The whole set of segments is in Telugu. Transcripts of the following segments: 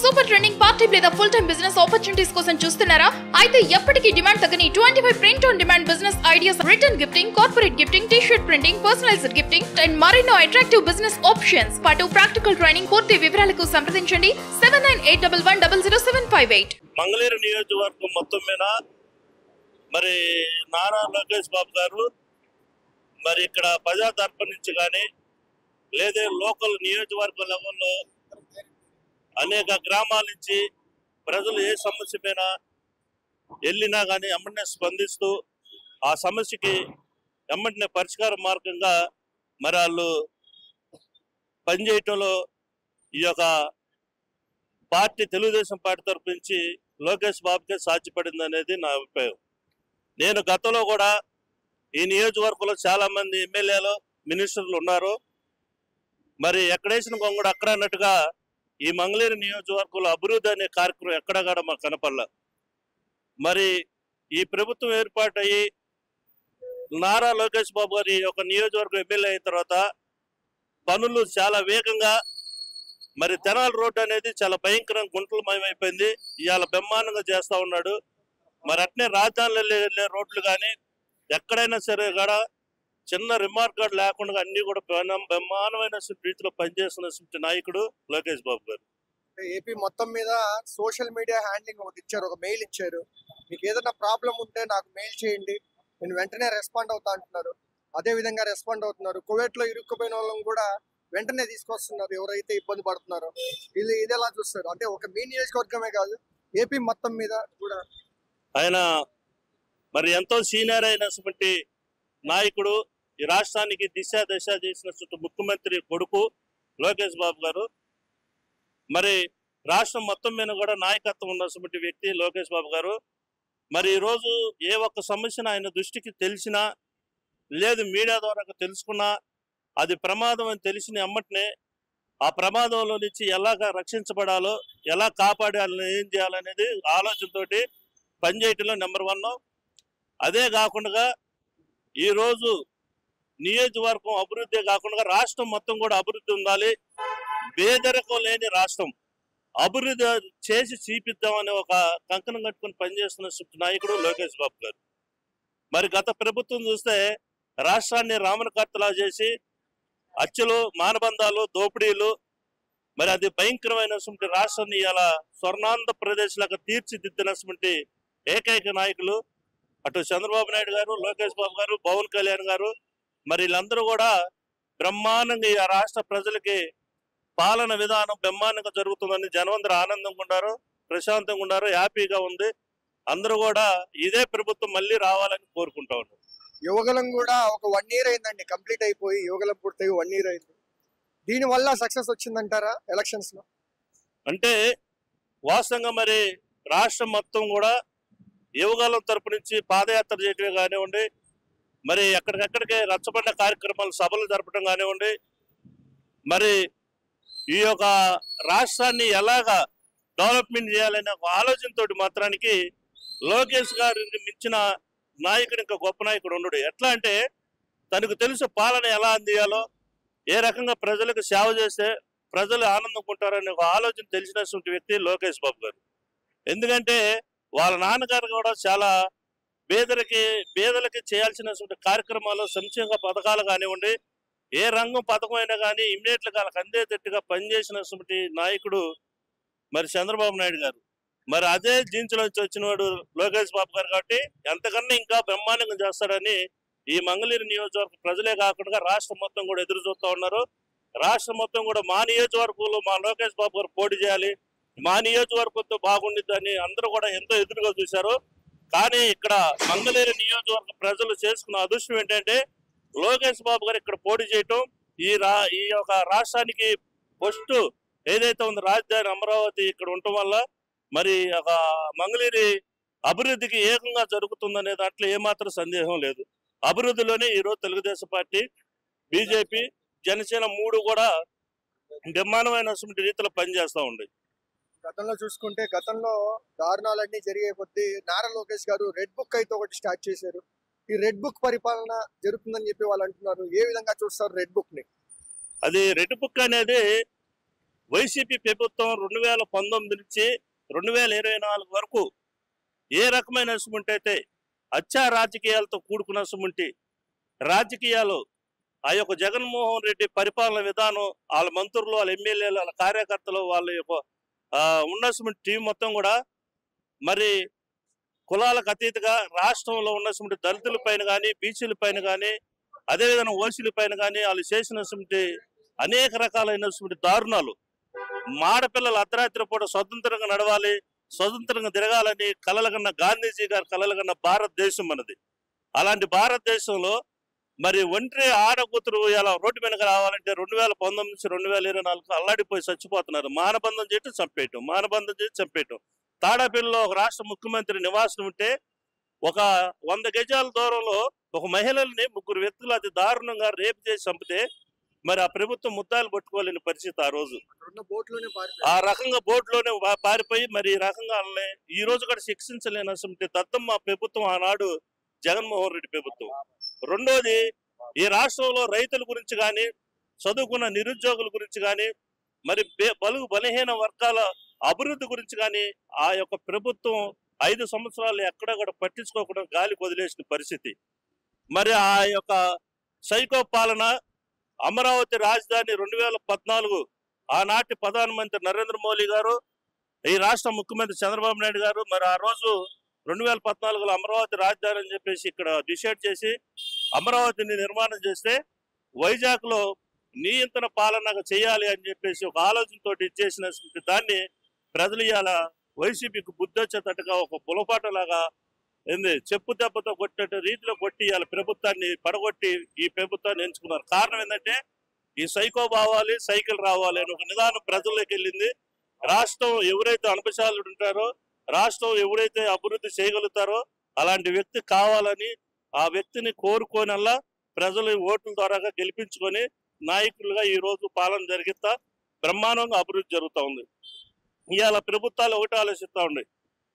సూపర్ ట్రెండింగ్ పార్ట్ టైం లేదా ఫుల్ టైం బిజినెస్ ఆపర్చునిటీస్ కోసం చూస్తున్నారా? అయితే ఎప్పటికీ డిమాండ్ తగ్గని 25 print on demand business ideas, return gifting, corporate gifting, T-shirt printing, personalised gifting and మరెన్నో అట్రాక్టివ్ బిజినెస్ ఆప్షన్స్ పాటు ప్రాక్టికల్ ట్రైనింగ్. పూర్తి వివరాలకు సంప్రదించండి 7981100758. మంగళగిరి నియోజకవర్గం మొత్తం మీద మరి నారా లోకేష్ బాబు గారు మరి ఇక్కడ ప్రజా దర్పణ నుంచి కానీ లేదా లోకల్ నియోజకవర్గ లెవెల్లో అనేక గ్రామాల నుంచి ప్రజలు ఏ సమస్య పైన వెళ్ళినా కానీ ఎమ్మటనే స్పందిస్తూ ఆ సమస్యకి ఎమ్మటనే పరిష్కార మార్గంగా మరి వాళ్ళు పనిచేయటంలో ఈ యొక్క పార్టీ తెలుగుదేశం పార్టీ తరఫు నుంచి లోకేష్ బాబుకే సాధ్యపడింది అనేది నా అభిప్రాయం. నేను గతంలో కూడా ఈ నియోజకవర్గంలో చాలా మంది ఎమ్మెల్యేలు, మినిస్టర్లు ఉన్నారు. మరి ఎక్కడేసిన కొంగుడు అక్కడ అన్నట్టుగా ఈ మంగళగిరి నియోజకవర్గంలో అభివృద్ధి అనే కార్యక్రమం ఎక్కడ కూడా మాకు కనపడలా. మరి ఈ ప్రభుత్వం ఏర్పాటయ్యి నారా లోకేష్ బాబు గారి ఒక నియోజకవర్గం ఎమ్మెల్యే అయిన తర్వాత పనులు చాలా వేగంగా మరి తెనాలి రోడ్డు అనేది చాలా భయంకరంగా గుంటలమయమైపోయింది. ఇవాళ బ్రహ్మాండంగా చేస్తూ ఉన్నాడు. మరి అట్నే రాజధానిలో వెళ్ళే రోడ్లు కానీ ఎక్కడైనా సరే కూడా చిన్న రిమార్క్ కార్డు లేకుండా అన్ని కూడా బ్రహ్మాండమైన రీతిలో పనిచేస్తున్న నాయకుడు లోకేష్ బాబు గారు. ఏపీ మొత్తం మీద సోషల్ మీడియా హ్యాండ్లింగ్ ఒకటి ఇచ్చారు, ఒక మెయిల్ ఇచ్చారు. మీకు ఏదైనా ప్రాబ్లం ఉంటే నాకు మెయిల్ చేయండి, నేను వెంటనే రెస్పాండ్ అవుతా అంటున్నారు. అదే విధంగా రెస్పాండ్ అవుతున్నారు. కువైట్ లో ఇరుక్కుపోయిన వాళ్ళని కూడా వెంటనే తీసుకొస్తున్నారు ఎవరైతే ఇబ్బంది పడుతున్నారో. ఇది ఎలా చూస్తారు? అంటే ఒక మీ నియోజకవర్గమే కాదు, ఏపీ మొత్తం మీద కూడా ఆయన మరి ఎంతో సీనియర్ అయినటువంటి నాయకుడు. ఈ రాష్ట్రానికి దిశ దశ చేసిన ముఖ్యమంత్రి కొడుకు లోకేష్ బాబు గారు. మరి రాష్ట్రం మొత్తం మీద కూడా నాయకత్వం ఉన్నటువంటి వ్యక్తి లోకేష్ బాబు గారు. మరి ఈరోజు ఏ ఒక్క సమస్యను ఆయన దృష్టికి తెలిసినా లేదు మీడియా ద్వారా తెలుసుకున్నా అది ప్రమాదం అని తెలిసిన ఎమ్మటనే ఆ ప్రమాదంలో నుంచి ఎలాగా రక్షించబడాలో, ఎలా కాపాడాలని, ఏం చేయాలనేది ఆలోచనతోటి పనిచేయటంలో నెంబర్ 1. అదే కాకుండా ఈరోజు నియోజకవర్గం అభివృద్ధి కాకుండా రాష్ట్రం మొత్తం కూడా అభివృద్ధి ఉండాలి. పేదరికం లేని రాష్ట్రం అభివృద్ధి చేసి చూపిద్దామని ఒక కంకణం కట్టుకుని పనిచేస్తున్న నాయకుడు లోకేష్ బాబు గారు. మరి గత ప్రభుత్వం చూస్తే రాష్ట్రాన్ని రామనకర్తలా చేసి హత్యలు, మానబంధాలు, దోపిడీలు, మరి అది భయంకరమైనటువంటి రాష్ట్రాన్ని ఇలా స్వర్ణాంధ్రప్రదేశ్ లాగా తీర్చిదిద్దినటువంటి ఏకైక నాయకులు అటు చంద్రబాబు నాయుడు గారు, లోకేష్ బాబు గారు, పవన్ కళ్యాణ్ గారు. మరి వీళ్ళందరూ కూడా బ్రహ్మాండంగా ఈ రాష్ట్ర ప్రజలకి పాలన విధానం బ్రహ్మాండంగా జరుగుతుందని జనమందరూ ఆనందంగా ఉన్నారు, ప్రశాంతంగా ఉన్నారు, హ్యాపీగా ఉంది. అందరూ కూడా ఇదే ప్రభుత్వం మళ్ళీ రావాలని కోరుకుంటా ఉన్నారు. యువగలం కూడా ఒక 1 year అయిందండి, కంప్లీట్ అయిపోయి యువగలం పూర్తయి 1 year అయింది. దీని వల్ల సక్సెస్ వచ్చిందంటారా ఎలక్షన్స్ లో? అంటే వాస్తవంగా మరి రాష్ట్రం మొత్తం కూడా యువగలం తరపు నుంచి పాదయాత్ర చేయటమే కానివ్వండి, మరి ఎక్కడికెక్కడికే రచ్చబండ కార్యక్రమాలు, సభలు జరపడం కానివ్వండి, మరి ఈ యొక్క రాష్ట్రాన్ని ఎలాగా డెవలప్మెంట్ చేయాలనే ఒక ఆలోచనతో మాత్రానికి లోకేష్ గారికి మించిన నాయకుడు ఇంకా గొప్ప నాయకుడు ఉండడు. ఎట్లా అంటే తనకు తెలుసు పాలన ఎలా అందియాలో, ఏ రకంగా ప్రజలకు సేవ చేస్తే ప్రజలు ఆనందంకుంటారనే ఒక ఆలోచన తెలిసినటువంటి వ్యక్తి లోకేష్ బాబు గారు. ఎందుకంటే వాళ్ళ నాన్నగారు కూడా చాలా పేదలకి చేయాల్సినటువంటి కార్యక్రమాలు, సంక్షేమ పథకాలు కానివ్వండి, ఏ రంగం పథకం అయినా కానీ ఇమ్మీడియట్గా వాళ్ళకి అందేటట్టుగా పనిచేసినటువంటి నాయకుడు మరి చంద్రబాబు నాయుడు గారు. మరి అదే జీన్స్లోంచి వచ్చినవాడు లోకేష్ బాబు గారు. కాబట్టి ఎంతకన్నా ఇంకా బ్రహ్మాండంగా చేస్తాడని ఈ మంగళగిరి నియోజకవర్గ ప్రజలే కాకుండా రాష్ట్రం మొత్తం కూడా ఎదురు చూస్తూ ఉన్నారు. రాష్ట్రం మొత్తం కూడా మా నియోజకవర్గంలో మా లోకేష్ బాబు గారు పోటీ చేయాలి, మా నియోజకవర్గంతో బాగుండిద్దని అందరూ కూడా ఎంతో ఎదురుగా చూశారు. కానీ ఇక్కడ మంగళగిరి నియోజకవర్గ ప్రజలు చేసుకున్న అదృష్టం ఏంటంటే లోకేష్ బాబు గారు ఇక్కడ పోటీ చేయటం, ఈ యొక్క రాష్ట్రానికి ఫస్ట్ ఏదైతే ఉందో రాజధాని అమరావతి ఇక్కడ ఉండటం వల్ల మరి ఒక మంగళగిరి అభివృద్ధికి ఏకంగా జరుగుతుందనే దాంట్లో ఏమాత్రం సందేహం లేదు. అభివృద్ధిలోనే ఈరోజు తెలుగుదేశం పార్టీ, బీజేపీ, జనసేన 3 కూడా బ్రహ్మాండమైన రీతిలో పనిచేస్తూ ఉన్నాయి. గతంలో చూసుకుంటే గతంలో దారుణాలన్నీ జరిగే కొద్దీ నారా లోకేష్ గారు రెడ్ బుక్ అయితే ఒకటి స్టార్ట్ చేశారు. ఈ రెడ్ బుక్ పరిపాలన జరుగుతుందని చెప్పి వాళ్ళు అంటున్నారు. ఏ విధంగా చూస్తారు రెడ్ బుక్ ని? అది రెడ్ బుక్ అనేది వైసీపీ ప్రభుత్వం 2019 నుంచి 2024 వరకు ఏ రకమైన అయితే హత్యా రాజకీయాలతో కూడుకున్న రాజకీయాలు ఆ యొక్క జగన్మోహన్ రెడ్డి పరిపాలన విధానం, వాళ్ళ మంత్రులు, వాళ్ళ ఎమ్మెల్యేలు, వాళ్ళ కార్యకర్తలు, వాళ్ళ యొక్క ఉన్నటువంటి టీం మొత్తం కూడా మరి కులాలకు అతీతంగా రాష్ట్రంలో ఉన్నటువంటి దళితుల పైన కానీ, బీసీల పైన కానీ, అదేవిధంగా ఓసీల పైన కానీ వాళ్ళు చేసినటువంటి అనేక రకాలైనటువంటి దారుణాలు. మాడపిల్లలు అర్ధరాత్రి పూట స్వతంత్రంగా నడవాలి, స్వతంత్రంగా తిరగాలని కలలుగన్న గాంధీజీ గారు కలలుగన్న భారతదేశం మనది. అలాంటి భారతదేశంలో మరి ఒంటరి ఆడకూతురు ఇలా రోడ్డు మీదకి రావాలంటే 2019 నుంచి 2024 అల్లాడిపోయి చచ్చిపోతున్నారు. మానబంధం చేసి చంపేయటం, మానబంధం చేసి చంపేయటం. తాడాపల్లిలో ఒక రాష్ట్ర ముఖ్యమంత్రి నివాసం ఉంటే ఒక 100 గజాల దూరంలో ఒక మహిళల్ని 3 వ్యక్తులు అతి దారుణంగా రేపు చేసి చంపితే మరి ఆ ప్రభుత్వం ముద్దాలు పట్టుకోలేని పరిస్థితి ఆ రోజు. ఆ రకంగా బోట్లోనే పారిపోయి మరి ఈ రకంగా ఈ రోజు కూడా శిక్షించలేనటువంటి దత్తమ్మ ప్రభుత్వం ఆనాడు జగన్మోహన్ రెడ్డి ప్రభుత్వం. రెండోది, ఈ రాష్ట్రంలో రైతుల గురించి కానీ, చదువుకున్న నిరుద్యోగుల గురించి కానీ, మరి బలుగు బలహీన వర్గాల అభివృద్ధి గురించి కానీ ఆ యొక్క ప్రభుత్వం 5 సంవత్సరాలు ఎక్కడ కూడా పట్టించుకోకుండా గాలికి వదిలేసిన పరిస్థితి. మరి ఆ యొక్క సైకో పాలన, అమరావతి రాజధాని 2014 ఆనాటి ప్రధానమంత్రి నరేంద్ర మోదీ గారు, ఈ రాష్ట్ర ముఖ్యమంత్రి చంద్రబాబు నాయుడు గారు మరి ఆ రోజు 2014లో అమరావతి రాజధాని అని చెప్పేసి ఇక్కడ డిసైడ్ చేసి అమరావతిని నిర్మాణం చేస్తే వైజాగ్ లో నియంత్రణ పాలనగా చేయాలి అని చెప్పేసి ఒక ఆలోచనతో ఇచ్చేసిన దాన్ని ప్రజలు ఇవాళ వైసీపీకి బుద్ధి వచ్చేటట్టుగా ఒక పులపాటలాగా చెప్పు దెబ్బతో కొట్టే రీతిలో కొట్టి ఇవాళ ప్రభుత్వాన్ని పడగొట్టి ఈ ప్రభుత్వాన్ని ఎంచుకున్నారు. కారణం ఏంటంటే ఈ సైకో బావాలి, సైకిల్ రావాలి అని ఒక నిదానం ప్రజల్లోకి వెళ్ళింది. రాష్ట్రం ఎవరైతే అనుభశాలుడు ఉంటారో, రాష్ట్రం ఎవరైతే అభివృద్ధి చేయగలుగుతారో అలాంటి వ్యక్తి కావాలని ఆ వ్యక్తిని కోరుకోనల్లా ప్రజలు ఓట్ల ద్వారా గెలిపించుకొని నాయకులుగా ఈ రోజు పాలన జరిగిస్తా బ్రహ్మాండంగా అభివృద్ధి జరుగుతూ ఉంది. ఇవాళ ప్రభుత్వాలు ఒకటి ఆలోచిస్తూ ఉండి,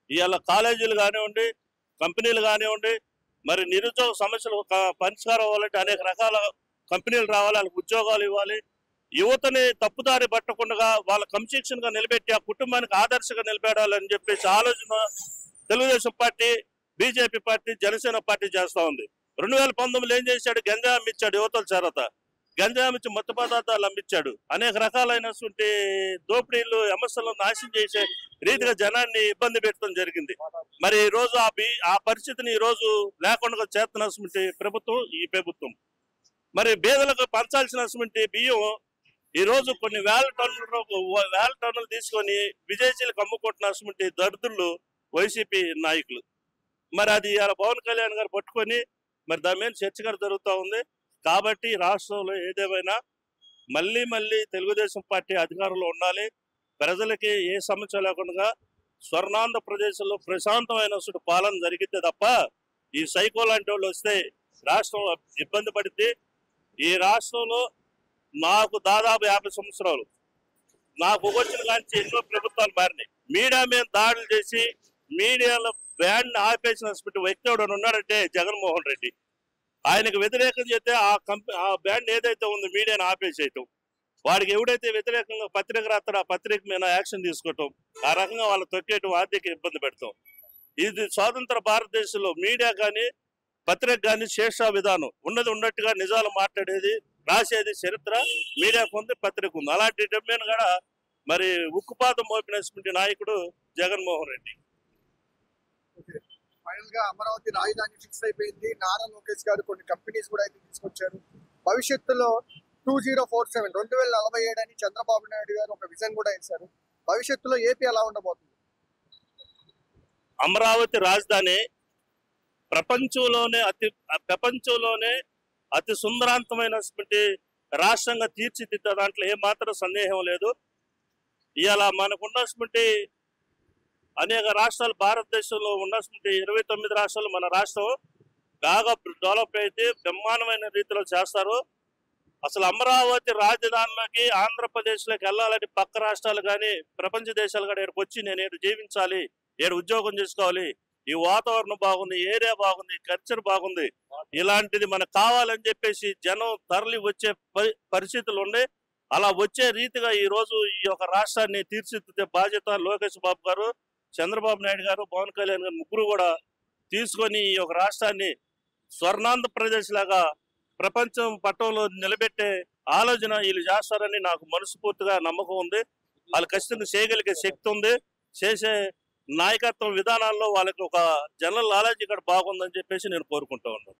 ఇవాళ కాలేజీలు కానివ్వండి, కంపెనీలు కానివ్వండి, మరి నిరుద్యోగ సమస్యలు పరిష్కారం అవ్వాలంటే అనేక రకాల కంపెనీలు రావాలి, వాళ్ళకి ఉద్యోగాలు ఇవ్వాలి. యువతని తప్పుదారి పట్టకుండా వాళ్ళ క్రమశిక్షణగా నిలబెట్టి ఆ కుటుంబానికి ఆదర్శంగా నిలబెట్టాలని చెప్పేసి ఆలోచన Telugu Desam party, BJP party, Janasena party చేస్తా ఉంది. 2019లో ఏం చేశాడు? గంజా అమ్మించాడు, యువతల చేరత గంజా అమ్మించి మత్తు పదార్థాలు అమ్మించాడు. అనేక రకాలైనటువంటి దోపిడీలు, సమస్యలను నాశనం చేసే రీతిగా జనాన్ని ఇబ్బంది పెట్టడం జరిగింది. మరి ఈ రోజు ఆ పరిస్థితిని ఈ రోజు లేకుండా చేస్తున్నటువంటి ప్రభుత్వం ఈ ప్రభుత్వం. మరి పేదలకు పంచాల్సినటువంటి బియ్యం ఈ రోజు కొన్ని వేల టన్నులు తీసుకొని విదేశీలకు అమ్ముకుంటున్నటువంటి దరిద్రులు వైసీపీ నాయకులు. మరి అది ఇలా పవన్ కళ్యాణ్ గారు పట్టుకొని మరి దాని మీద చర్చ గారు జరుగుతూ ఉంది. కాబట్టి రాష్ట్రంలో ఏదేమైనా మళ్ళీ తెలుగుదేశం పార్టీ అధికారంలో ఉండాలి. ప్రజలకి ఏ సమస్య లేకుండా స్వర్ణాంధ్రప్రదేశ్లో ప్రశాంతమైన పాలన జరిగితే తప్ప ఈ సైకో లాంటి వాళ్ళు వస్తే రాష్ట్రం ఇబ్బంది పడితే. ఈ రాష్ట్రంలో నాకు దాదాపు 50 సంవత్సరాలు నాకు వచ్చిన కానీ ఎన్నో ప్రభుత్వాలు మారినాయి. మీడియా మీద దాడులు చేసి మీడియాలో బ్యాండ్ ఆపేసిన వ్యక్తి ఎవడని ఉన్నాడంటే జగన్మోహన్ రెడ్డి. ఆయనకు వ్యతిరేకం చేస్తే ఆ బ్యాండ్ ఏదైతే ఉందో మీడియాను ఆపేసేయటం, వాడికి ఎవడైతే వ్యతిరేకంగా పత్రిక రాస్తాడో ఆ పత్రిక మీద యాక్షన్ తీసుకోవటం, ఆ రకంగా వాళ్ళు తొక్కేయటం, ఆర్థిక ఇబ్బంది పెడతాం. ఇది స్వాతంత్ర భారతదేశంలో మీడియా కానీ పత్రిక కానీ శేష విధానం ఉన్నది ఉన్నట్టుగా నిజాలు మాట్లాడేది, రాసేది చరిత్ర మీడియాకు ఉంది, పత్రిక ఉంది. అలాంటి మీద కూడా మరి ఉక్కుపాతం మోపినటువంటి నాయకుడు జగన్మోహన్ రెడ్డి. ఫైనల్ గా అమరావతి రాజధాని ఫిక్స్ అయిపోయింది. నారా లోకేష్ గారు కొన్ని కంపెనీస్ కూడా అయితే తీసుకొచ్చారు. భవిష్యత్తులో 2047 2047 అని చంద్రబాబు నాయుడు గారు ఒక విజన్ కూడా ఇచ్చారు. భవిష్యత్తులో ఏపీ ఎలా ఉండబోతుంది? అమరావతి రాజధాని ప్రపంచంలోనే అతి సుందరాంతమైనటువంటి రాష్ట్రంగా తీర్చిదిద్ద దాంట్లో ఏమాత్రం సందేహం లేదు. ఇవాళ మనకున్నటువంటి అనేక రాష్ట్రాలు, భారతదేశంలో ఉన్నటువంటి 29 రాష్ట్రాలు మన రాష్ట్రం బాగా డెవలప్ అయితే బ్రహ్మాండమైన రీతిలో చేస్తారు. అసలు అమరావతి రాజధానిలోకి ఆంధ్రప్రదేశ్లోకి వెళ్ళాలని పక్క రాష్ట్రాలు కానీ ప్రపంచ దేశాలు కానీ ఇక్కడికి వచ్చి నేను ఏడు జీవించాలి, ఏడు ఉద్యోగం చేసుకోవాలి, ఈ వాతావరణం బాగుంది, ఏరియా బాగుంది, కల్చర్ బాగుంది, ఇలాంటిది మనకు కావాలని చెప్పేసి జనం తరలి వచ్చే పరిస్థితులు ఉన్నాయి. అలా వచ్చే రీతిగా ఈ రోజు ఈ యొక్క రాష్ట్రాన్ని తీర్చిదిద్దే బాధ్యత లోకేష్ బాబు గారు, చంద్రబాబు నాయుడు గారు, పవన్ కళ్యాణ్ గారు ముగ్గురు కూడా తీసుకొని ఈ యొక్క రాష్ట్రాన్ని స్వర్ణాంధ్రప్రదేశ్ లాగా ప్రపంచం పట్టంలో నిలబెట్టే ఆలోచన వీళ్ళు చేస్తారని నాకు మనస్ఫూర్తిగా నమ్మకం ఉంది. వాళ్ళు ఖచ్చితంగా చేయగలిగే శక్తి ఉంది. చేసే నాయకత్వం విధానాల్లో వాళ్ళకి ఒక జనరల్ నాలెడ్జ్ ఇక్కడ బాగుందని చెప్పేసి నేను కోరుకుంటా ఉన్నాను.